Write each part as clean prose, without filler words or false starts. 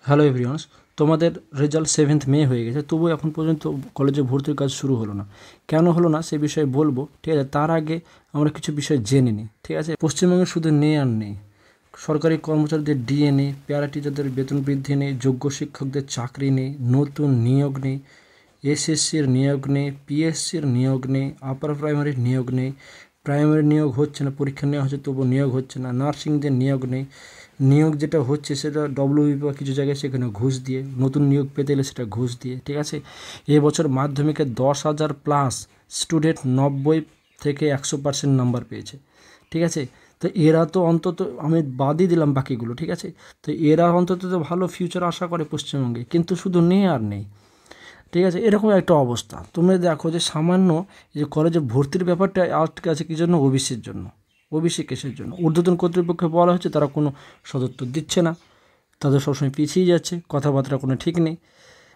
Hello everyone's, তোমাদের result 7th মে হয়ে গেছে, তবুও এখন পর্যন্ত কলেজে ভর্তির কাজ শুরু হলো না। কেন হলো না সে বিষয়ে বলবো, ঠিক আছে? তার আগে আমরা কিছু বিষয় জেনে নিই, ঠিক আছে? পশ্চিমবঙ্গে শুধু নেই আর নেই, সরকারি কর্মচারীদের ডিএ নেই, প্যারা টিচারদের বেতন বৃদ্ধি নেই, যোগ্য শিক্ষকদের চাকরি নেই, নতুন নিয়োগ নেই, এসএসসির নিয়োগ নেই, পিএসসির নিয়োগ নেই, আপার প্রাইমারির নিয়োগ নেই, প্রাইমারি নিয়োগ হচ্ছে না, পরীক্ষা নেওয়া হচ্ছে তবু নিয়োগ হচ্ছে না, নার্সিংদের নিয়োগ নেই, নিয়োগ যেটা হচ্ছে সেটা ডব্লিউবি বা কিছু জায়গায় সেখানে ঘুষ দিয়ে, নতুন নিয়োগ পেতে এলে সেটা ঘুষ দিয়ে, ঠিক আছে? এবছর মাধ্যমিকে 10,000+ স্টুডেন্ট 90 থেকে 100% নাম্বার পেয়েছে, ঠিক আছে? তো এরা তো অন্তত, আমি বাদই দিলাম বাকিগুলো, ঠিক আছে? তো এরা অন্তত তো ভালো ফিউচার আশা করে পশ্চিমবঙ্গে, কিন্তু শুধু নেই আর নেই, ঠিক আছে? এরকম একটা অবস্থা। তুমি দেখো যে সামান্য যে কলেজে ভর্তির ব্যাপারটা আটকে আছে কী জন্য? ওবিসির জন্য। ওবিসি কেসের জন্য ঊর্ধ্বতন কর্তৃপক্ষকে বলা হচ্ছে, তারা কোনো সদুত্তর দিচ্ছে না, তাদের সবসময় পিছিয়ে যাচ্ছে, কথাবার্তা কোনো ঠিক নেই।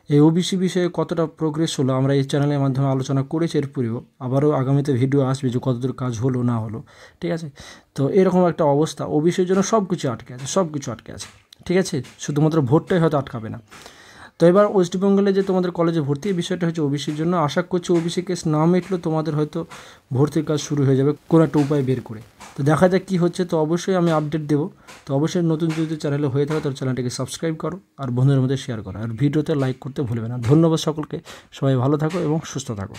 এই ওবিসি বিষয়ে কতটা প্রোগ্রেস হলো আমরা এই চ্যানেলের মাধ্যমে আলোচনা করেছি, এর পরেও আবারও আগামীতে ভিডিও আসবে যে কতদূর কাজ হলো না হলো, ঠিক আছে? তো এরকম একটা অবস্থা, ওবিসির জন্য সব কিছু আটকে আছে, সব কিছু আটকে আছে, ঠিক আছে? শুধুমাত্র ভোটটাই হয়তো আটকাবে না। তো এবার ওয়েস্টবেঙ্গলে যে তোমাদের কলেজে ভর্তি, এই বিষয়টা হচ্ছে ওবিসির জন্য। আশা করছি ওবিসি কেস না মিটলেও তোমাদের হয়তো ভর্তির কাজ শুরু হয়ে যাবে কোনো একটা উপায় বের করে। তো দেখা যাক কী হচ্ছে। তো অবশ্যই আমি আপডেট দেবো। তো অবশ্যই নতুন যদি চ্যানেলে হয়ে থাকে তাহলে চ্যানেলটিকে সাবস্ক্রাইব করো আর বন্ধুদের মধ্যে শেয়ার করো, আর ভিডিওতে লাইক করতে ভুলবে না। ধন্যবাদ সকলকে, সবাই ভালো থাকো এবং সুস্থ থাকো।